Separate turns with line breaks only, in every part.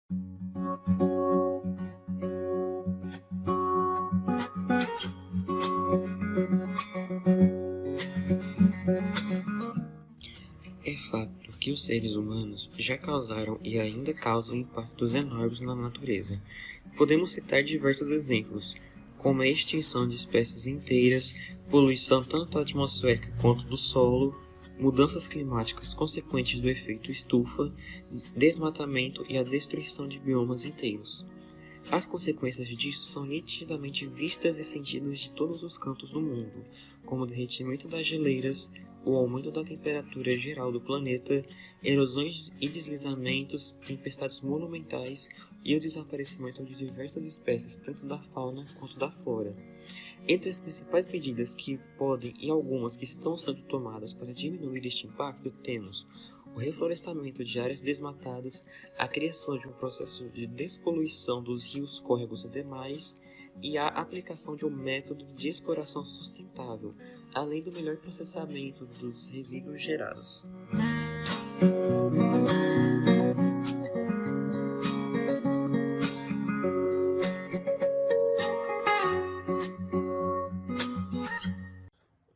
É fato que os seres humanos já causaram e ainda causam impactos enormes na natureza. Podemos citar diversos exemplos, como a extinção de espécies inteiras, poluição tanto atmosférica quanto do solo, mudanças climáticas consequentes do efeito estufa, desmatamento e a destruição de biomas inteiros. As consequências disso são nitidamente vistas e sentidas de todos os cantos do mundo, como o derretimento das geleiras, o aumento da temperatura geral do planeta, erosões e deslizamentos, tempestades monumentais e o desaparecimento de diversas espécies, tanto da fauna quanto da flora. Entre as principais medidas que podem e algumas que estão sendo tomadas para diminuir este impacto, temos o reflorestamento de áreas desmatadas, a criação de um processo de despoluição dos rios, córregos e demais, e a aplicação de um método de exploração sustentável, além do melhor processamento dos resíduos gerados.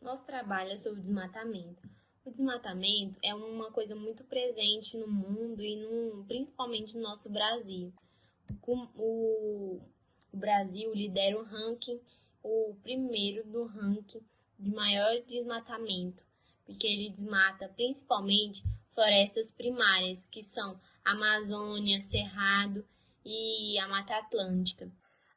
Nosso trabalho é sobre desmatamento. O desmatamento é uma coisa muito presente no mundo e principalmente no nosso Brasil. O Brasil lidera o ranking, o primeiro do ranking de maior desmatamento, porque ele desmata principalmente florestas primárias, que são Amazônia, Cerrado e a Mata Atlântica.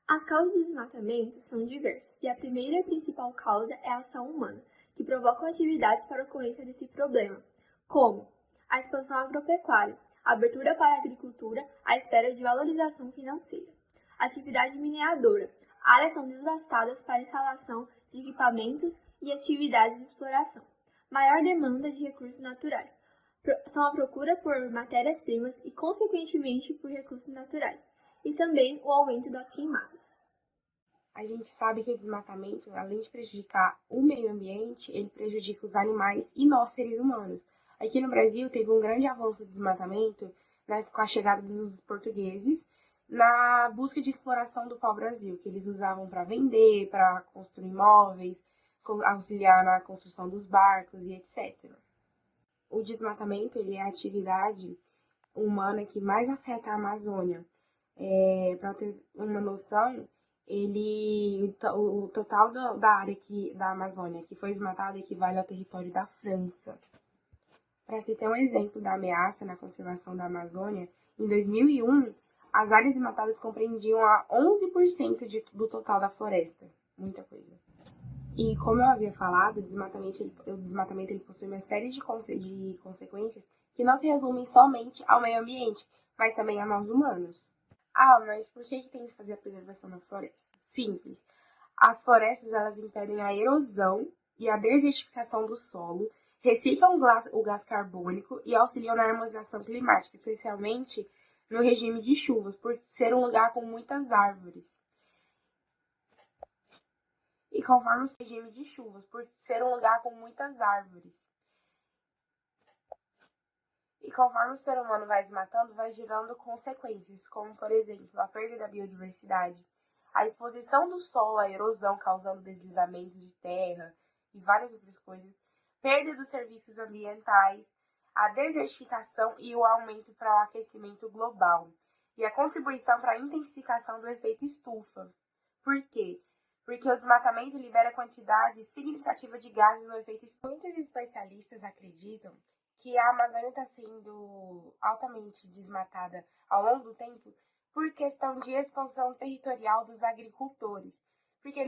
As causas do desmatamento são diversas, e a primeira e principal causa é a ação humana, que provocam atividades para a ocorrência desse problema, como a expansão agropecuária, a abertura para a agricultura à espera de valorização financeira, atividade mineradora, áreas são devastadas para a instalação de equipamentos e atividades de exploração, maior demanda de recursos naturais, são a procura por matérias-primas e, consequentemente, por recursos naturais, e também o aumento das queimadas.
A gente sabe que o desmatamento, além de prejudicar o meio ambiente, ele prejudica os animais e nós, seres humanos. Aqui no Brasil teve um grande avanço do desmatamento, né, com a chegada dos portugueses, na busca de exploração do pau-brasil, que eles usavam para vender, para construir imóveis, auxiliar na construção dos barcos e etc. O desmatamento ele é a atividade humana que mais afeta a Amazônia. Para ter uma noção, o total da área da Amazônia que foi desmatada equivale ao território da França. Para se ter um exemplo da ameaça na conservação da Amazônia, em 2001, as áreas desmatadas compreendiam a 11% do total da floresta. Muita coisa. E como eu havia falado, o desmatamento ele possui uma série de consequências que não se resumem somente ao meio ambiente, mas também a nós humanos. Mas por que tem que fazer a preservação da floresta? Simples. As florestas elas impedem a erosão e a desertificação do solo, reciclam o gás carbônico e auxiliam na harmonização climática, especialmente no regime de chuvas, por ser um lugar com muitas árvores. E conforme o regime de chuvas, por ser um lugar com muitas árvores. E conforme o ser humano vai desmatando, vai gerando consequências, como, por exemplo, a perda da biodiversidade, a exposição do solo à erosão, causando deslizamentos de terra e várias outras coisas, perda dos serviços ambientais, a desertificação e o aumento para o aquecimento global, e a contribuição para a intensificação do efeito estufa. Por quê? Porque o desmatamento libera quantidade significativa de gases no efeito estufa. Muitos especialistas acreditam que a Amazônia está sendo altamente desmatada ao longo do tempo por questão de expansão territorial dos agricultores. Porque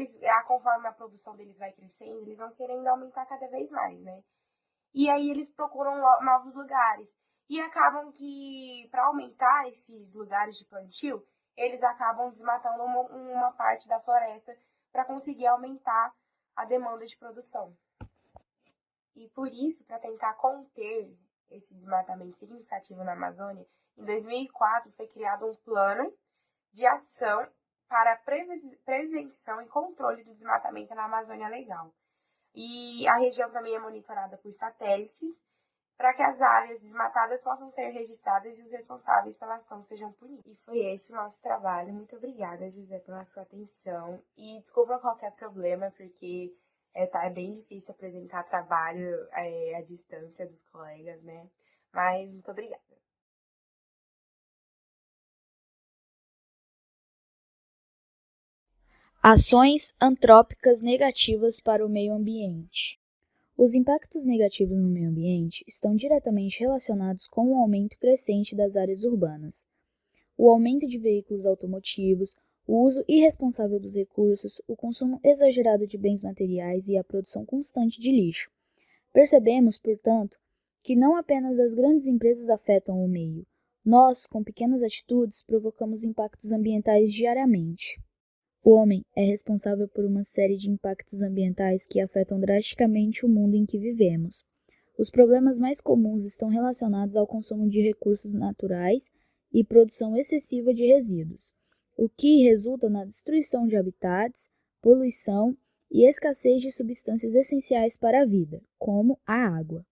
conforme a produção deles vai crescendo, eles vão querendo aumentar cada vez mais, né? E aí eles procuram novos lugares. E acabam que, para aumentar esses lugares de plantio, eles acabam desmatando uma parte da floresta para conseguir aumentar a demanda de produção. E por isso, para tentar conter esse desmatamento significativo na Amazônia, em 2004 foi criado um plano de ação para prevenção e controle do desmatamento na Amazônia Legal. E a região também é monitorada por satélites para que as áreas desmatadas possam ser registradas e os responsáveis pela ação sejam punidos. E foi esse o nosso trabalho. Muito obrigada, José, pela sua atenção. E desculpa qualquer problema, porque é bem difícil apresentar trabalho à distância dos colegas, né? Mas muito obrigada.
Ações antrópicas negativas para o meio ambiente. Os impactos negativos no meio ambiente estão diretamente relacionados com o aumento crescente das áreas urbanas, o aumento de veículos automotivos, o uso irresponsável dos recursos, o consumo exagerado de bens materiais e a produção constante de lixo. Percebemos, portanto, que não apenas as grandes empresas afetam o meio. Nós, com pequenas atitudes, provocamos impactos ambientais diariamente. O homem é responsável por uma série de impactos ambientais que afetam drasticamente o mundo em que vivemos. Os problemas mais comuns estão relacionados ao consumo de recursos naturais e produção excessiva de resíduos, o que resulta na destruição de habitats, poluição e escassez de substâncias essenciais para a vida, como a água.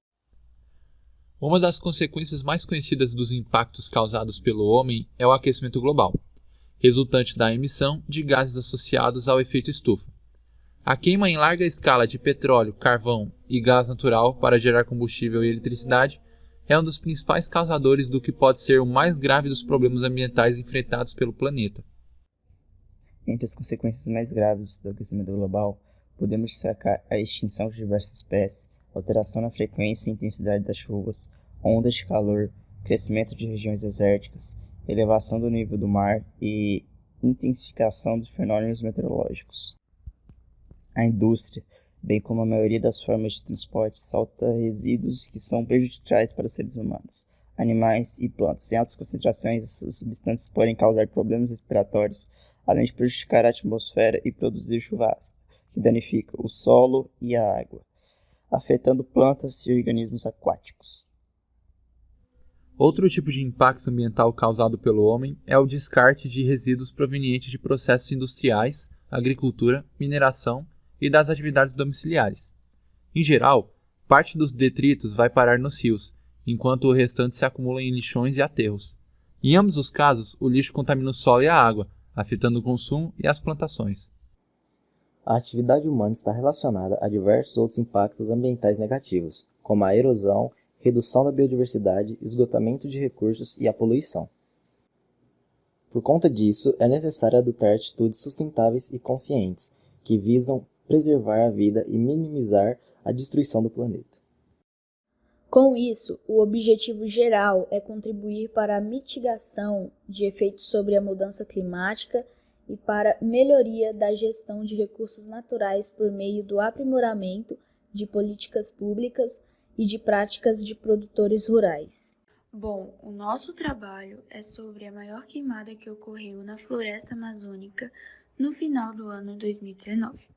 Uma das consequências mais conhecidas dos impactos causados pelo homem é o aquecimento global, resultante da emissão de gases associados ao efeito estufa. A queima em larga escala de petróleo, carvão e gás natural para gerar combustível e eletricidade é um dos principais causadores do que pode ser o mais grave dos problemas ambientais enfrentados pelo planeta.
Entre as consequências mais graves do aquecimento global, podemos destacar a extinção de diversas espécies, alteração na frequência e intensidade das chuvas, ondas de calor, crescimento de regiões desérticas, elevação do nível do mar e intensificação dos fenômenos meteorológicos. A indústria, bem como a maioria das formas de transporte, solta resíduos que são prejudiciais para os seres humanos, animais e plantas. Em altas concentrações, essas substâncias podem causar problemas respiratórios, além de prejudicar a atmosfera e produzir chuva ácida, que danifica o solo e a água, afetando plantas e organismos aquáticos.
Outro tipo de impacto ambiental causado pelo homem é o descarte de resíduos provenientes de processos industriais, agricultura, mineração e das atividades domiciliares. Em geral, parte dos detritos vai parar nos rios, enquanto o restante se acumula em lixões e aterros. Em ambos os casos, o lixo contamina o solo e a água, afetando o consumo e as plantações.
A atividade humana está relacionada a diversos outros impactos ambientais negativos, como a erosão, redução da biodiversidade, esgotamento de recursos e a poluição. Por conta disso, é necessário adotar atitudes sustentáveis e conscientes, que visam preservar a vida e minimizar a destruição do planeta.
Com isso, o objetivo geral é contribuir para a mitigação de efeitos sobre a mudança climática e para a melhoria da gestão de recursos naturais por meio do aprimoramento de políticas públicas e de práticas de produtores rurais.
Bom, o nosso trabalho é sobre a maior queimada que ocorreu na floresta amazônica no final do ano 2019,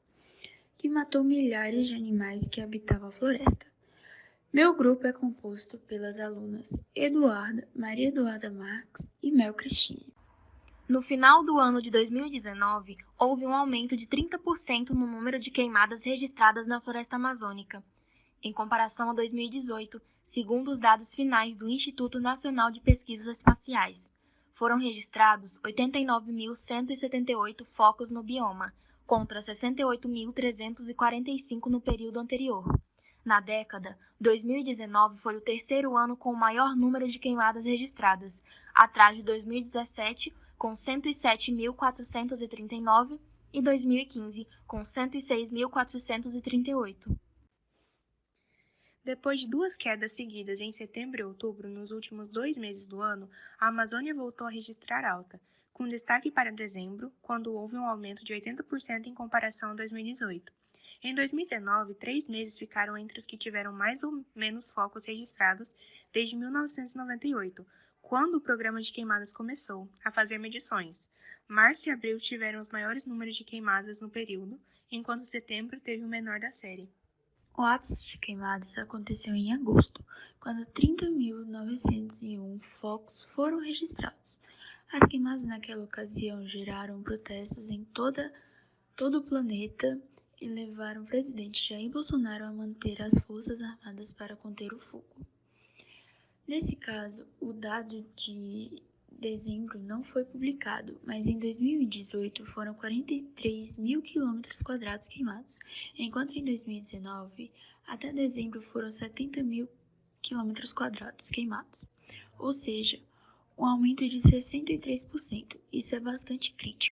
que matou milhares de animais que habitavam a floresta. Meu grupo é composto pelas alunas Eduarda, Maria Eduarda Marques e Mel Cristine.
No final do ano de 2019, houve um aumento de 30% no número de queimadas registradas na floresta amazônica, em comparação a 2018, segundo os dados finais do Instituto Nacional de Pesquisas Espaciais. Foram registrados 89.178 focos no bioma, contra 68.345 no período anterior. Na década, 2019 foi o terceiro ano com o maior número de queimadas registradas, atrás de 2017, com 107.439, e 2015, com 106.438.
Depois de duas quedas seguidas em setembro e outubro nos últimos 2 meses do ano, a Amazônia voltou a registrar alta, com destaque para dezembro, quando houve um aumento de 80% em comparação a 2018. Em 2019, 3 meses ficaram entre os que tiveram mais ou menos focos registrados desde 1998, quando o programa de queimadas começou a fazer medições. Março e abril tiveram os maiores números de queimadas no período, enquanto setembro teve o menor da série.
O ápice de queimadas aconteceu em agosto, quando 30.901 focos foram registrados. As queimadas naquela ocasião geraram protestos em todo o planeta e levaram o presidente Jair Bolsonaro a manter as forças armadas para conter o fogo. Nesse caso, o dado de dezembro não foi publicado, mas em 2018 foram 43 mil quilômetros quadrados queimados, enquanto em 2019, até dezembro foram 70 mil quilômetros quadrados queimados, ou seja, um aumento de 63%. Isso é bastante crítico.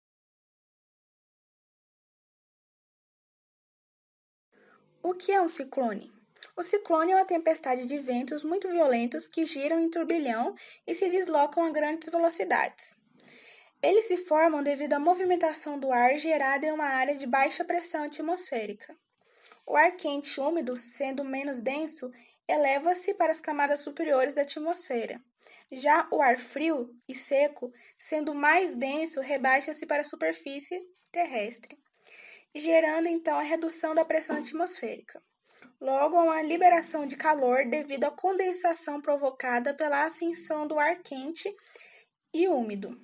O que é um ciclone? O ciclone é uma tempestade de ventos muito violentos que giram em turbilhão e se deslocam a grandes velocidades. Eles se formam devido à movimentação do ar gerada em uma área de baixa pressão atmosférica. O ar quente e úmido, sendo menos denso, eleva-se para as camadas superiores da atmosfera. Já o ar frio e seco, sendo mais denso, rebaixa-se para a superfície terrestre, gerando então a redução da pressão atmosférica. Logo, há uma liberação de calor devido à condensação provocada pela ascensão do ar quente e úmido.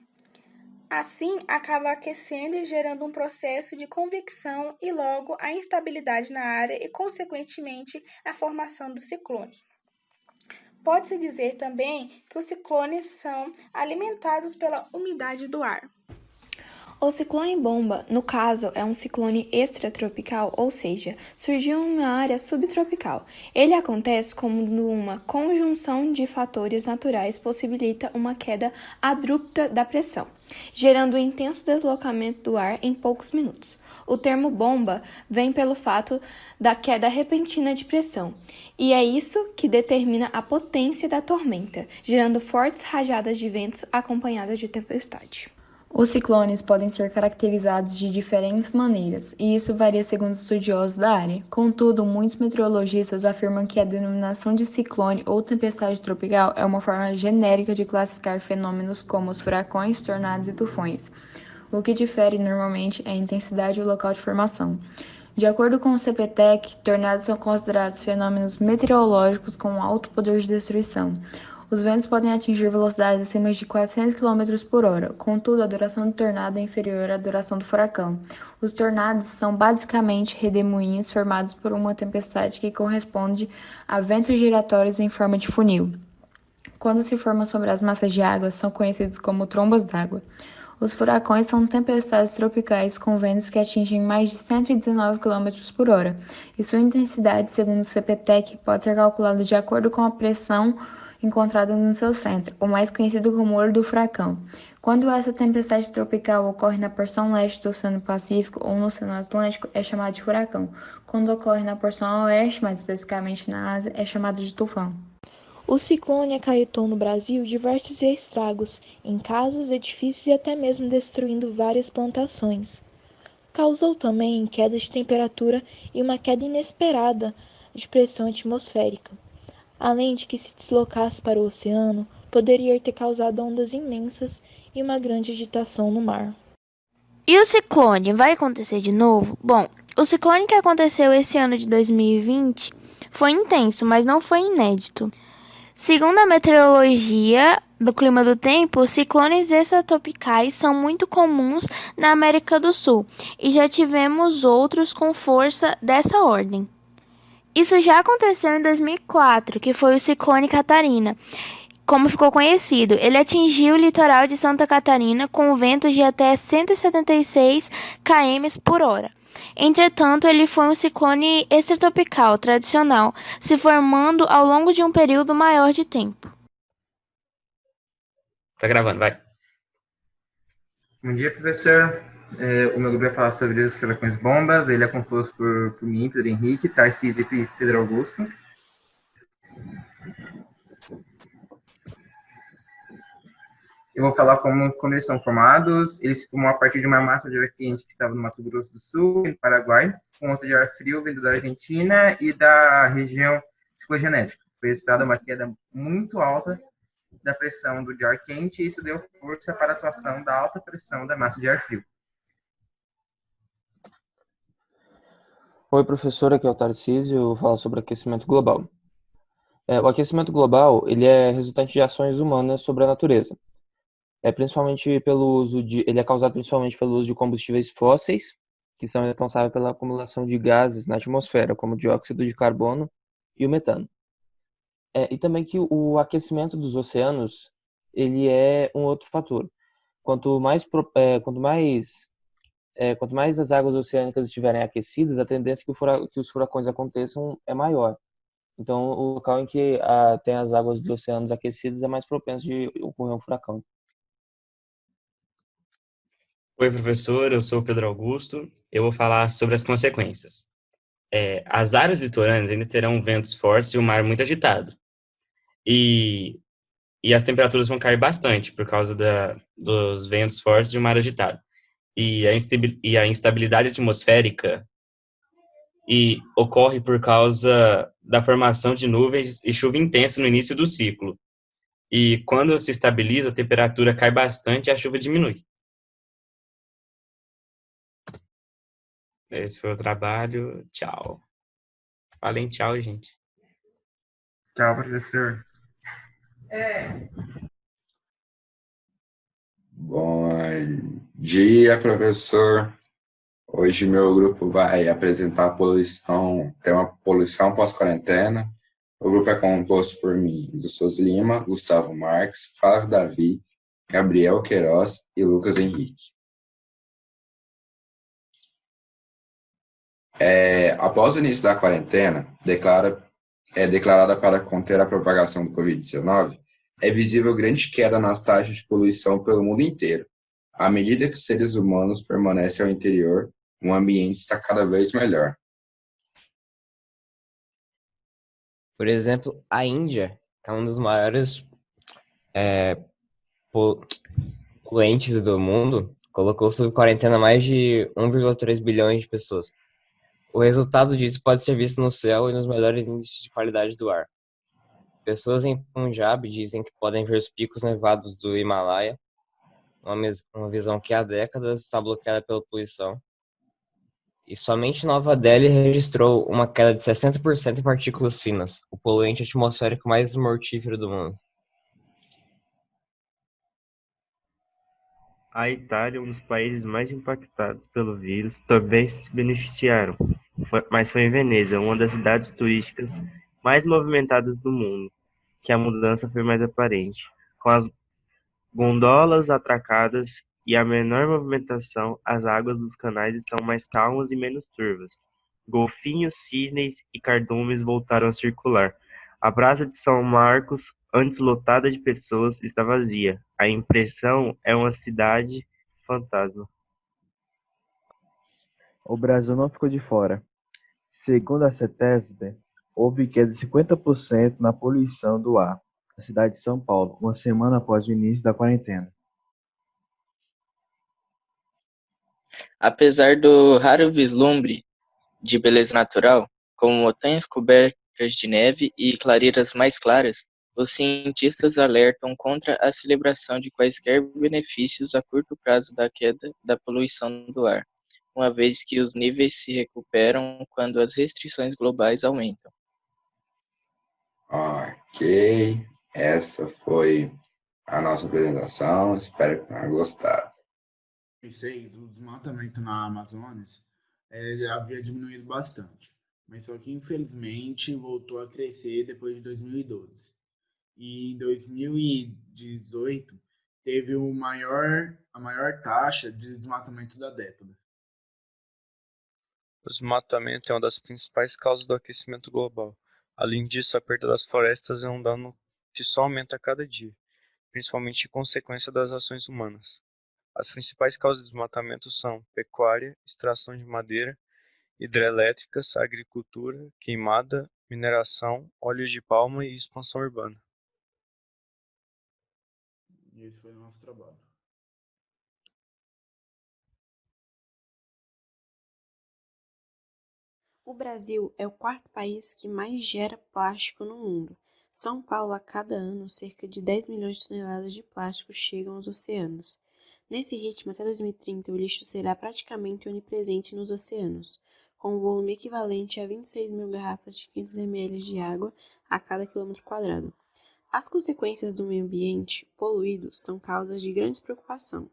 Assim, acaba aquecendo e gerando um processo de convecção e logo a instabilidade na área e, consequentemente, a formação do ciclone. Pode-se dizer também que os ciclones são alimentados pela umidade do ar.
O ciclone bomba, no caso, é um ciclone extratropical, ou seja, surgiu em uma área subtropical. Ele acontece como uma conjunção de fatores naturais possibilita uma queda abrupta da pressão, gerando um intenso deslocamento do ar em poucos minutos. O termo bomba vem pelo fato da queda repentina de pressão, e é isso que determina a potência da tormenta, gerando fortes rajadas de ventos acompanhadas de tempestade.
Os ciclones podem ser caracterizados de diferentes maneiras, e isso varia segundo os estudiosos da área. Contudo, muitos meteorologistas afirmam que a denominação de ciclone ou tempestade tropical é uma forma genérica de classificar fenômenos como os furacões, tornados e tufões. O que difere normalmente é a intensidade e o local de formação. De acordo com o CPTEC, tornados são considerados fenômenos meteorológicos com alto poder de destruição. Os ventos podem atingir velocidades acima de 400 km por hora, contudo, a duração do tornado é inferior à duração do furacão. Os tornados são basicamente redemoinhos formados por uma tempestade que corresponde a ventos giratórios em forma de funil. Quando se formam sobre as massas de água, são conhecidos como trombas d'água. Os furacões são tempestades tropicais com ventos que atingem mais de 119 km por hora, e sua intensidade, segundo o CPTEC, pode ser calculada de acordo com a pressão encontrada no seu centro, o mais conhecido como olho do furacão. Quando essa tempestade tropical ocorre na porção leste do Oceano Pacífico ou no Oceano Atlântico, é chamado de furacão. Quando ocorre na porção oeste, mais especificamente na Ásia, é chamado de tufão.
O ciclone acarretou no Brasil diversos estragos em casas, edifícios e até mesmo destruindo várias plantações. Causou também queda de temperatura e uma queda inesperada de pressão atmosférica. Além de que, se deslocasse para o oceano, poderia ter causado ondas imensas e uma grande agitação no mar.
E o ciclone vai acontecer de novo? Bom, o ciclone que aconteceu esse ano de 2020 foi intenso, mas não foi inédito. Segundo a meteorologia do clima do tempo, os ciclones extratropicais são muito comuns na América do Sul e já tivemos outros com força dessa ordem. Isso já aconteceu em 2004, que foi o ciclone Catarina, como ficou conhecido. Ele atingiu o litoral de Santa Catarina com ventos de até 176 km por hora. Entretanto, ele foi um ciclone extratropical tradicional, se formando ao longo de um período maior de tempo.
Tá gravando, vai.
Bom dia, professor. O meu grupo vai falar sobre os furacões bombas. Ele é composto por mim, Pedro Henrique, Tarcísio e Pedro Augusto. Eu vou falar como eles são formados. Eles se formam a partir de uma massa de ar quente que estava no Mato Grosso do Sul e no Paraguai, com outra de ar frio vindo da Argentina e da região ciclogenética. Foi resultado de uma queda muito alta da pressão do ar quente e isso deu força para a atuação da alta pressão da massa de ar frio.
Oi, professor, aqui é o Tarcísio, eu vou falar sobre aquecimento global. O aquecimento global ele é resultante de ações humanas sobre a natureza. Ele é causado principalmente pelo uso de combustíveis fósseis, que são responsáveis pela acumulação de gases na atmosfera, como o dióxido de carbono e o metano. E também que o aquecimento dos oceanos, ele é um outro fator. Quanto mais, quanto mais as águas oceânicas estiverem aquecidas, a tendência que os furacões aconteçam é maior. Então, o local em que tem as águas dos oceanos aquecidas é mais propenso de ocorrer um furacão.
Oi, professor, eu sou o Pedro Augusto. Eu vou falar sobre as consequências. As áreas litorâneas ainda terão ventos fortes e o mar muito agitado. E, e as temperaturas vão cair bastante por causa dos ventos fortes e o mar agitado. E a instabilidade atmosférica ocorre por causa da formação de nuvens e chuva intensa no início do ciclo. E quando se estabiliza, a temperatura cai bastante e a chuva diminui. Esse foi o trabalho. Tchau. Falem tchau, gente.
Tchau, professor.
Bom dia, professor. Hoje meu grupo vai apresentar a poluição, tema poluição pós-quarentena. O grupo é composto por mim, do Souza Lima, Gustavo Marques, Flávio Davi, Gabriel Queiroz e Lucas Henrique. Após o início da quarentena, declarada para conter a propagação do Covid-19, é visível grande queda nas taxas de poluição pelo mundo inteiro. À medida que os seres humanos permanecem ao interior, o ambiente está cada vez melhor.
Por exemplo, a Índia é um dos maiores poluentes do mundo, colocou sob quarentena mais de 1,3 bilhões de pessoas. O resultado disso pode ser visto no céu e nos melhores índices de qualidade do ar. Pessoas em Punjab dizem que podem ver os picos nevados do Himalaia, uma visão que há décadas está bloqueada pela poluição. E somente Nova Delhi registrou uma queda de 60% em partículas finas, o poluente atmosférico mais mortífero do mundo.
A Itália, um dos países mais impactados pelo vírus, também se beneficiaram, mas foi em Veneza, uma das cidades turísticas mais movimentadas do mundo, que a mudança foi mais aparente. Com as gondolas atracadas e a menor movimentação, as águas dos canais estão mais calmas e menos turvas. Golfinhos, cisnes e cardumes voltaram a circular. A Praça de São Marcos, antes lotada de pessoas, está vazia. A impressão é uma cidade fantasma.
O Brasil não ficou de fora. Segundo a CETESB, houve queda de 50% na poluição do ar na cidade de São Paulo, uma semana após o início da quarentena.
Apesar do raro vislumbre de beleza natural, como montanhas cobertas de neve e clareiras mais claras, os cientistas alertam contra a celebração de quaisquer benefícios a curto prazo da queda da poluição do ar, uma vez que os níveis se recuperam quando as restrições globais aumentam.
Ok, essa foi a nossa apresentação, espero que tenham gostado.
Em 2006, o desmatamento na Amazônia havia diminuído bastante, mas só que infelizmente voltou a crescer depois de 2012. E em 2018 teve a maior taxa de desmatamento da década.
O desmatamento é uma das principais causas do aquecimento global. Além disso, a perda das florestas é um dano que só aumenta a cada dia, principalmente em consequência das ações humanas. As principais causas de desmatamento são pecuária, extração de madeira, hidrelétricas, agricultura, queimada, mineração, óleo de palma e expansão urbana.
E esse foi o nosso trabalho.
O Brasil é o quarto país que mais gera plástico no mundo. São Paulo, a cada ano, cerca de 10 milhões de toneladas de plástico chegam aos oceanos. Nesse ritmo, até 2030, o lixo será praticamente onipresente nos oceanos, com um volume equivalente a 26 mil garrafas de 500 ml de água a cada quilômetro quadrado. As consequências do meio ambiente poluído são causas de grande preocupação,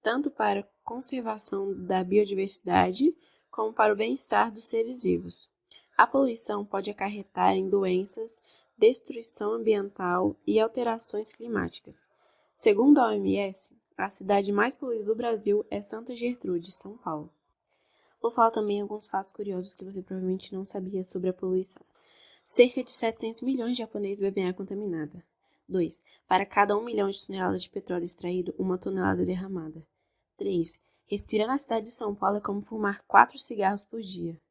tanto para a conservação da biodiversidade como para o bem-estar dos seres vivos. A poluição pode acarretar em doenças destruição ambiental e alterações climáticas. Segundo a OMS, a cidade mais poluída do Brasil é Santa Gertrude, São Paulo. Vou falar também alguns fatos curiosos que você provavelmente não sabia sobre a poluição. Cerca de 700 milhões de japoneses bebem água contaminada. 2. Para cada 1 milhão de toneladas de petróleo extraído, 1 tonelada é derramada. 3. Respirar na cidade de São Paulo é como fumar 4 cigarros por dia.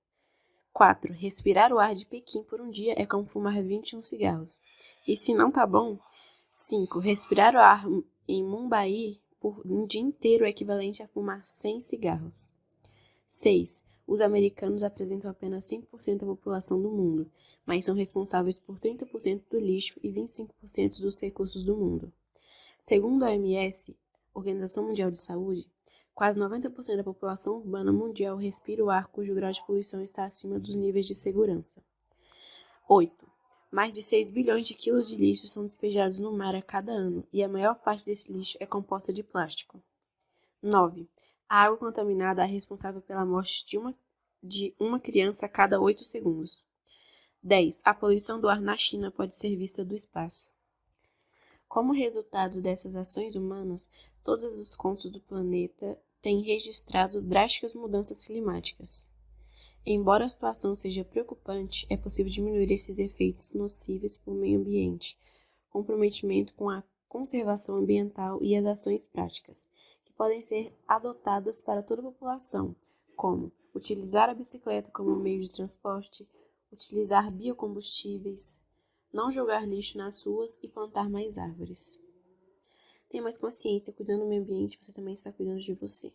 4. Respirar o ar de Pequim por um dia é como fumar 21 cigarros. E se não tá bom? 5. Respirar o ar em Mumbai por um dia inteiro é equivalente a fumar 100 cigarros. 6. Os americanos apresentam apenas 5% da população do mundo, mas são responsáveis por 30% do lixo e 25% dos recursos do mundo. Segundo a OMS, Organização Mundial de Saúde, quase 90% da população urbana mundial respira o ar cujo grau de poluição está acima dos níveis de segurança. 8. Mais de 6 bilhões de quilos de lixo são despejados no mar a cada ano, e a maior parte desse lixo é composta de plástico. 9. A água contaminada é responsável pela morte de uma criança a cada 8 segundos. 10. A poluição do ar na China pode ser vista do espaço. Como resultado dessas ações humanas, todos os pontos do planeta têm registrado drásticas mudanças climáticas. Embora a situação seja preocupante, é possível diminuir esses efeitos nocivos para o meio ambiente, comprometimento com a conservação ambiental e as ações práticas, que podem ser adotadas para toda a população, como utilizar a bicicleta como meio de transporte, utilizar biocombustíveis, não jogar lixo nas ruas e plantar mais árvores. Tenha mais consciência, cuidando do meio ambiente, você também está cuidando de você.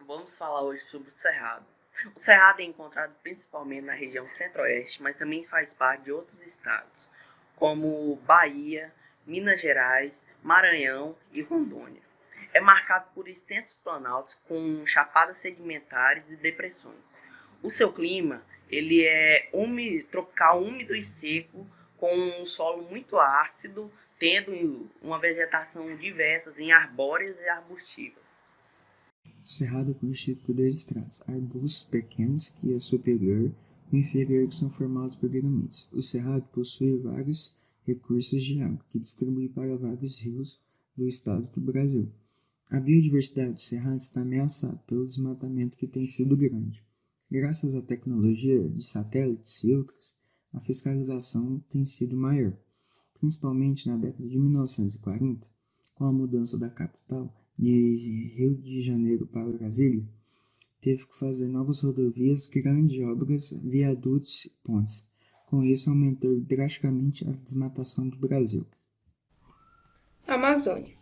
Vamos falar hoje sobre o Cerrado. O Cerrado é encontrado principalmente na região centro-oeste, mas também faz parte de outros estados, como Bahia, Minas Gerais, Maranhão e Rondônia. É marcado por extensos planaltos com chapadas sedimentares e depressões. O seu clima ele é tropical úmido e seco, com um solo muito ácido, tendo uma vegetação diversa em arbóreas e arbustivas.
O cerrado é constituído por 2 estratos, arbustos pequenos, que é superior, e inferior, que são formados por granitos. O cerrado possui vários recursos de água, que distribui para vários rios do estado do Brasil. A biodiversidade do cerrado está ameaçada pelo desmatamento que tem sido grande. Graças à tecnologia de satélites e outras, a fiscalização tem sido maior, principalmente na década de 1940, com a mudança da capital de Rio de Janeiro para Brasília, teve que fazer novas rodovias, grandes obras, viadutos e pontes. Com isso, aumentou drasticamente a desmatação do Brasil.
Amazônia.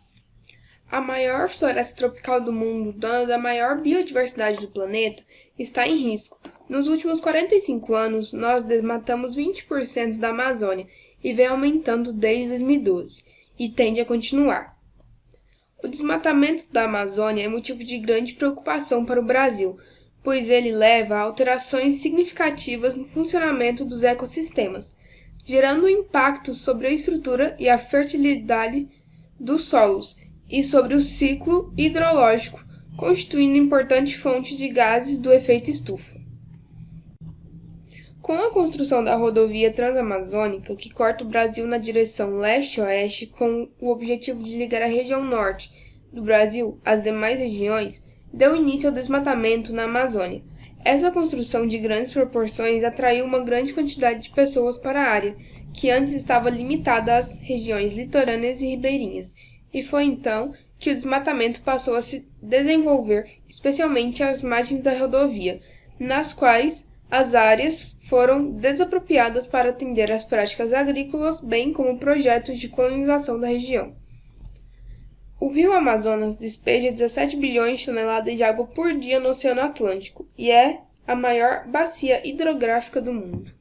A maior floresta tropical do mundo, dona da maior biodiversidade do planeta, está em risco. Nos últimos 45 anos, nós desmatamos 20% da Amazônia e vem aumentando desde 2012, e tende a continuar. O desmatamento da Amazônia é motivo de grande preocupação para o Brasil, pois ele leva a alterações significativas no funcionamento dos ecossistemas, gerando impactos sobre a estrutura e a fertilidade dos solos e sobre o ciclo hidrológico, constituindo importante fonte de gases do efeito estufa. Com a construção da rodovia transamazônica, que corta o Brasil na direção leste-oeste com o objetivo de ligar a região norte do Brasil às demais regiões, deu início ao desmatamento na Amazônia. Essa construção de grandes proporções atraiu uma grande quantidade de pessoas para a área, que antes estava limitada às regiões litorâneas e ribeirinhas, e foi então que o desmatamento passou a se desenvolver, especialmente às margens da rodovia, nas quais as áreas foram desapropriadas para atender às práticas agrícolas, bem como projetos de colonização da região. O rio Amazonas despeja 17 bilhões de toneladas de água por dia no Oceano Atlântico e é a maior bacia hidrográfica do mundo.